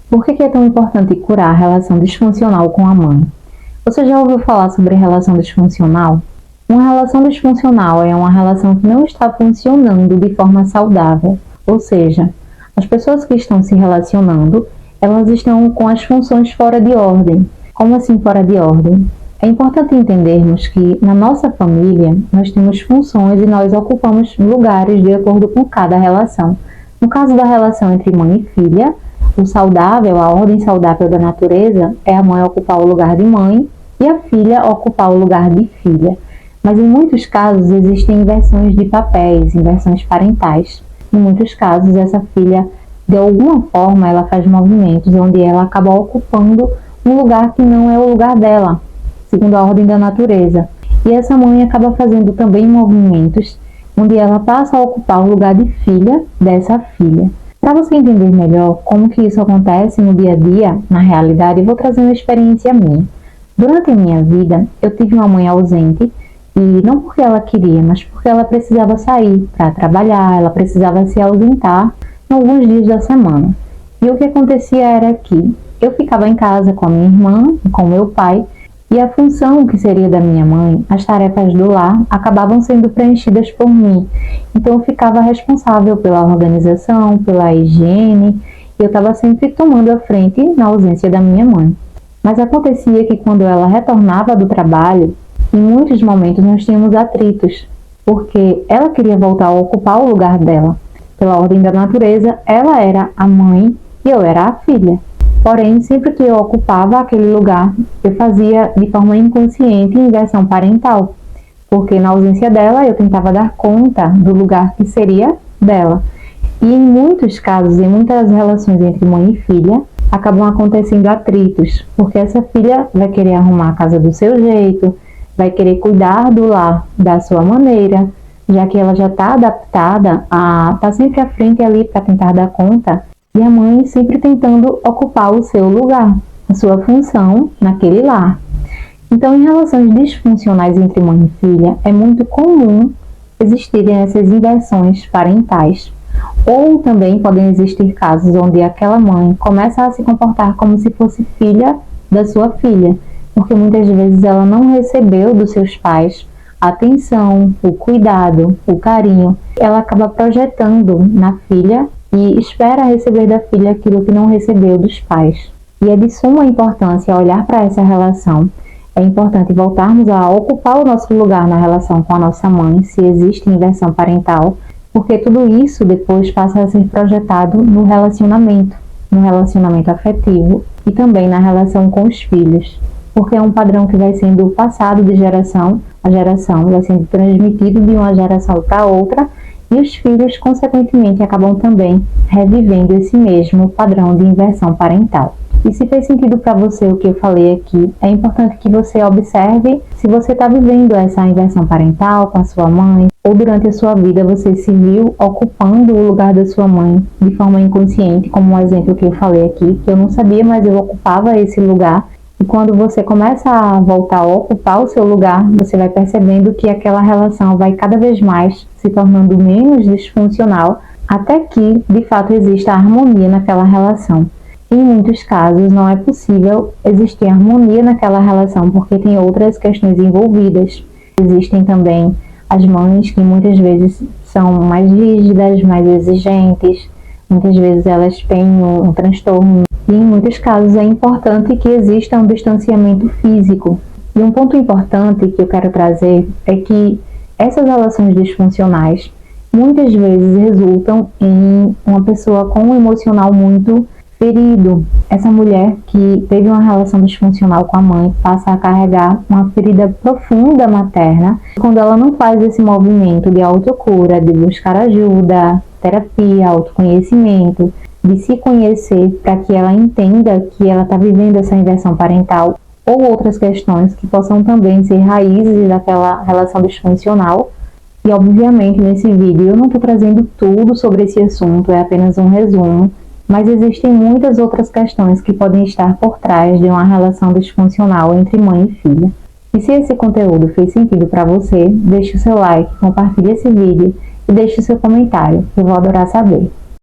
Por que é tão importante curar a relação disfuncional com a mãe? Você já ouviu falar sobre relação disfuncional? Uma relação disfuncional é uma relação que não está funcionando de forma saudável, ou seja, as pessoas que estão se relacionando, elas estão com as funções fora de ordem. Como assim fora de ordem? É importante entendermos que na nossa família nós temos funções e nós ocupamos lugares de acordo com cada relação. No caso da relação entre mãe e filha, o saudável, a ordem saudável da natureza é a mãe ocupar o lugar de mãe e a filha ocupar o lugar de filha. Mas em muitos casos existem inversões de papéis, inversões parentais. Em muitos casos essa filha, de alguma forma, ela faz movimentos onde ela acaba ocupando um lugar que não é o lugar dela, segundo a ordem da natureza. E essa mãe acaba fazendo também movimentos onde ela passa a ocupar o lugar de filha dessa filha. Para você entender melhor como que isso acontece no dia a dia, na realidade, eu vou trazer uma experiência minha. Durante a minha vida, eu tive uma mãe ausente, e não porque ela queria, mas porque ela precisava sair para trabalhar, ela precisava se ausentar em alguns dias da semana. E o que acontecia era que eu ficava em casa com a minha irmã e com meu pai, e a função que seria da minha mãe, as tarefas do lar, acabavam sendo preenchidas por mim. Então eu ficava responsável pela organização, pela higiene, e eu estava sempre tomando a frente na ausência da minha mãe. Mas acontecia que quando ela retornava do trabalho, em muitos momentos nós tínhamos atritos, porque ela queria voltar a ocupar o lugar dela. Pela ordem da natureza, ela era a mãe e eu era a filha. Porém, sempre que eu ocupava aquele lugar, eu fazia de forma inconsciente inversão parental, porque na ausência dela eu tentava dar conta do lugar que seria dela. E em muitos casos, em muitas relações entre mãe e filha, acabam acontecendo atritos, porque essa filha vai querer arrumar a casa do seu jeito, vai querer cuidar do lar da sua maneira, já que ela já está adaptada a estar sempre à frente ali para tentar dar conta, e a mãe sempre tentando ocupar o seu lugar, a sua função naquele lar. Então, em relações disfuncionais entre mãe e filha, é muito comum existirem essas inversões parentais. Ou também podem existir casos onde aquela mãe começa a se comportar como se fosse filha da sua filha, porque muitas vezes ela não recebeu dos seus pais a atenção, o cuidado, o carinho. Ela acaba projetando na filha e espera receber da filha aquilo que não recebeu dos pais. E é de suma importância olhar para essa relação. É importante voltarmos a ocupar o nosso lugar na relação com a nossa mãe, se existe inversão parental, porque tudo isso depois passa a ser projetado no relacionamento afetivo e também na relação com os filhos, porque é um padrão que vai sendo passado de geração a geração, vai sendo transmitido de uma geração para outra, e os filhos, consequentemente, acabam também revivendo esse mesmo padrão de inversão parental. E se fez sentido para você o que eu falei aqui, é importante que você observe se você está vivendo essa inversão parental com a sua mãe, ou durante a sua vida você se viu ocupando o lugar da sua mãe de forma inconsciente, como um exemplo que eu falei aqui, que eu não sabia, mas eu ocupava esse lugar. E quando você começa a voltar a ocupar o seu lugar, você vai percebendo que aquela relação vai cada vez mais se tornando menos disfuncional, até que, de fato, exista harmonia naquela relação. Em muitos casos, não é possível existir harmonia naquela relação, porque tem outras questões envolvidas. Existem também as mães que muitas vezes são mais rígidas, mais exigentes, muitas vezes elas têm um transtorno. E em muitos casos é importante que exista um distanciamento físico. E um ponto importante que eu quero trazer é que essas relações disfuncionais muitas vezes resultam em uma pessoa com um emocional muito ferido. Essa mulher que teve uma relação disfuncional com a mãe passa a carregar uma ferida profunda materna. Quando ela não faz esse movimento de autocura, de buscar ajuda, terapia, autoconhecimento, de se conhecer para que ela entenda que ela está vivendo essa inversão parental ou outras questões que possam também ser raízes daquela relação disfuncional. E obviamente nesse vídeo eu não estou trazendo tudo sobre esse assunto, é apenas um resumo, mas existem muitas outras questões que podem estar por trás de uma relação disfuncional entre mãe e filha. E se esse conteúdo fez sentido para você, deixe o seu like, compartilhe esse vídeo e deixe o seu comentário, eu vou adorar saber.